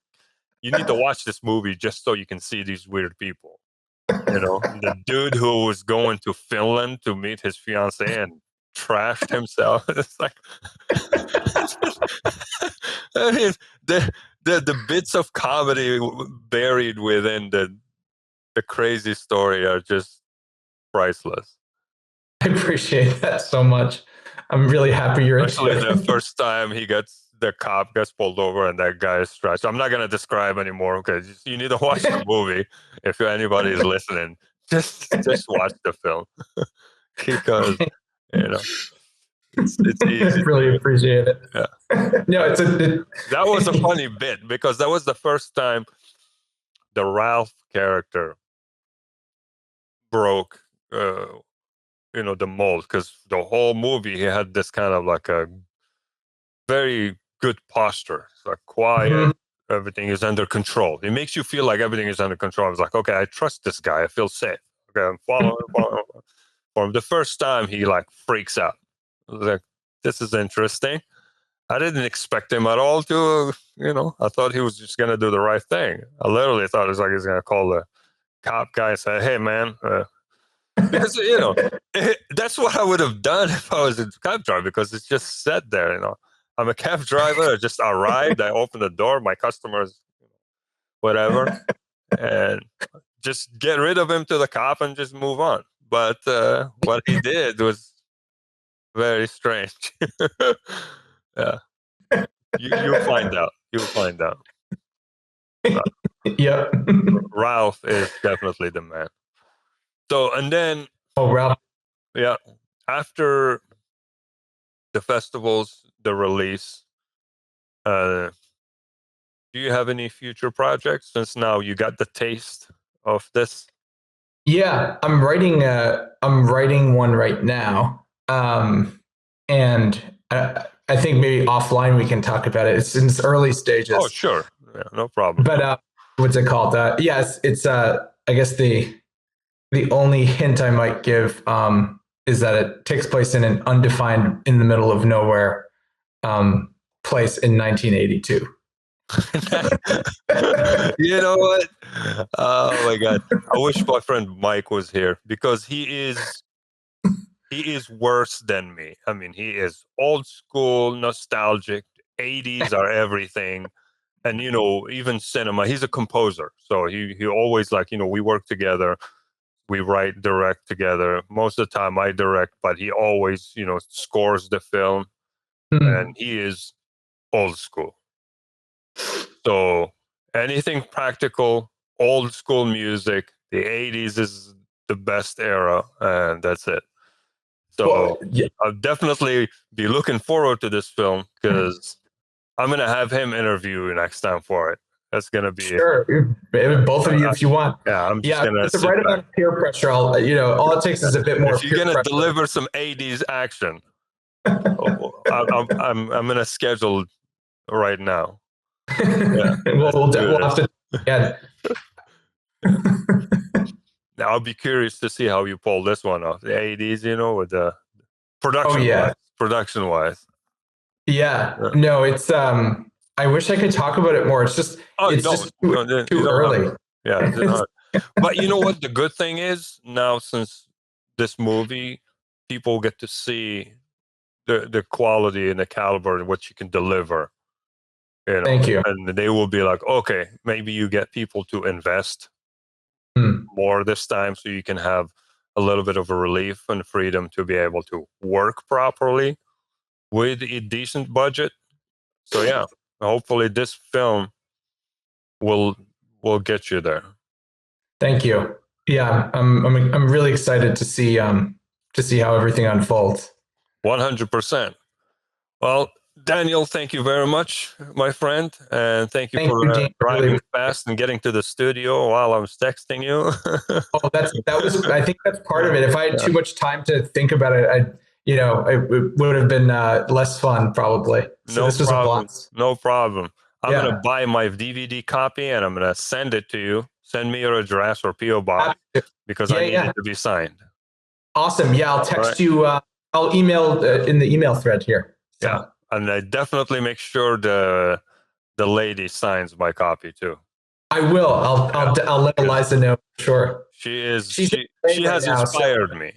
you need to watch this movie just so you can see these weird people. The dude who was going to Finland to meet his fiancée and trashed himself. It's like, I mean, the bits of comedy buried within the crazy story are just priceless. I appreciate that so much. I'm really happy you're Especially into the it. first time the cop gets pulled over and that guy is trashed. I'm not going to describe anymore, because you need to watch the movie. If anybody is listening, just watch the film. Because, it's easy. Really appreciate it. Yeah. No, That was a funny bit, because that was the first time the Ralph character broke, the mold, because the whole movie he had this kind of like a very good posture. It's like quiet. Mhm. Everything is under control. It makes you feel like everything is under control. I was like, okay, I trust this guy. I feel safe. Okay, I'm following. From the first time, he like freaks out. I was like, this is interesting. I didn't expect him at all to, I thought he was just going to do the right thing. I literally thought it was like he's going to call the cop guy and say, hey, man, because, that's what I would have done if I was a cab driver, because it's just set there, I'm a cab driver. I just arrived. I opened the door. My customers, whatever, and just get rid of him to the cop and just move on. But what he did was very strange. Yeah, you'll find out. You'll find out. Yep. Ralph is definitely the man. So, and then, Oh, Ralph. yeah, after the festivals, the release, do you have any future projects, since now you got the taste of this? Yeah, I'm writing one right now. And I think maybe offline we can talk about it. It's in its early stages. Oh, sure. Yeah, no problem. But what's it called? Yes, it's I guess the only hint I might give is that it takes place in an undefined, in the middle of nowhere place in 1982. You know what? Oh my God! I wish my friend Mike was here, because he is worse than me. I mean, he is old school, nostalgic. 80s are everything. And, even cinema, he's a composer. So he always, like, we work together. We write, direct together. Most of the time I direct, but he always, scores the film. And he is old school. So anything practical, old school music, the 80s is the best era, and that's it. So Well, yeah. I'll definitely be looking forward to this film, because I'm going to have him interview you next time for it. That's going to be Sure, both of you if you want. Yeah, I'm just going to it's the right amount of peer pressure. All it takes is a bit more. If you're going to deliver some 80s action, I'm going to schedule right now. Yeah, we'll have to. Yeah. Now, I'll be curious to see how you pull this one off. The 80s, with the production. Oh, yeah. Production wise. Yeah. No, it's I wish I could talk about it more. It's just just too early. Yeah. But you know what? The good thing is, now, since this movie, people get to see the quality and the caliber and what you can deliver. Thank you. And they will be like, okay, maybe you get people to invest more this time, so you can have a little bit of a relief and freedom to be able to work properly with a decent budget. So yeah, hopefully this film will get you there. Thank you. Yeah, I'm really excited to see how everything unfolds. 100%. Well, Daniel, thank you very much, my friend, and thank you for Gene. driving Really, fast and getting to the studio while I was texting you. that was. I think that's part of it. If I had too much time to think about it, it would have been less fun probably. So this was a blast. No problem. I'm going to buy my DVD copy and I'm going to send it to you. Send me your address or PO box because I need it to be signed. Awesome. Yeah, I'll text you. I'll email in the email thread here. So. Yeah, and I definitely make sure the lady signs my copy too. I will. I'll let Eliza know. Sure. She has inspired me.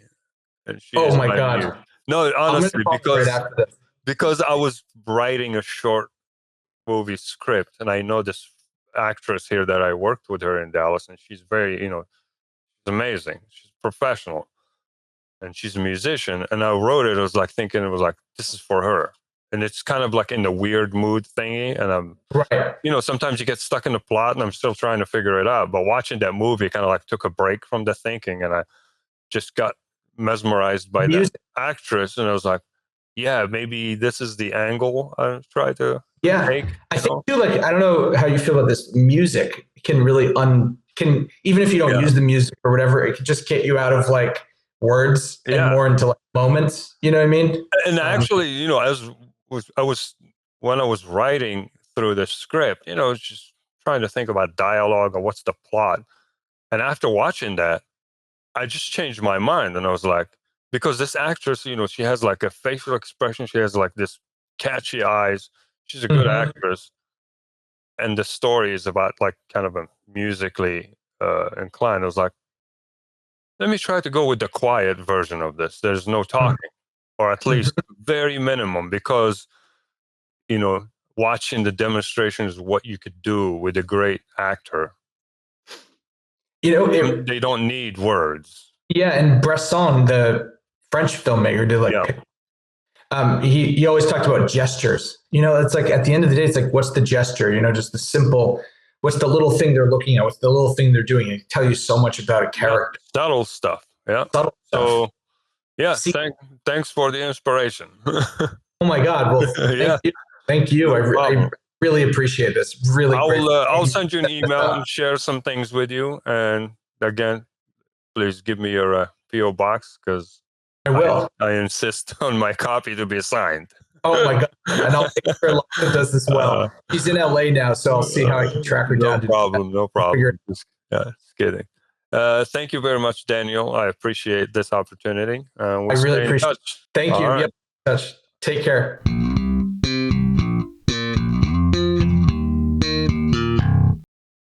And oh my God. Muse. No, honestly, because I was writing a short movie script, and I know this actress here that I worked with her in Dallas, and she's very, she's amazing. She's professional, and she's a musician. And I wrote it. I was like thinking, it was like, this is for her. And it's kind of like in the weird mood thingy. And I'm, sometimes you get stuck in the plot, and I'm still trying to figure it out. But watching that movie kind of like took a break from the thinking, and I just got mesmerized by the actress, and I was like, yeah, maybe this is the angle I try to take. I think too, like, I don't know how you feel about this. Music can really can, even if you don't use the music or whatever, it can just get you out of like words and more into like moments. You know what I mean? And actually, I was when I was writing through the script, I was just trying to think about dialogue or what's the plot. And after watching that, I just changed my mind, and I was like, because this actress, she has like a facial expression. She has like this catchy eyes. She's a good actress. And the story is about like kind of a musically inclined. I was like, let me try to go with the quiet version of this. There's no talking, or at least very minimum, because, watching the demonstration is what you could do with a great actor. They don't need words. Yeah, and Bresson, the French filmmaker, did like he always talked about gestures. It's like at the end of the day, it's like, what's the gesture? Just the simple. What's the little thing they're looking at? What's the little thing they're doing? It tell you so much about a character. Subtle stuff. Yeah. Subtle stuff. So, yeah. Thanks for the inspiration. Oh my God! Well, thank you. I really appreciate this. Really, I'll send you an email and share some things with you. And again, please give me your PO box, because I will. I insist on my copy to be signed. Oh my God! And I'll make sure Eliza does this well. She's in LA now, so I'll see how I can track her down. No problem. Just kidding. Thank you very much, Daniel. I appreciate this opportunity. I really appreciate it. Thank you. Yep. Take care.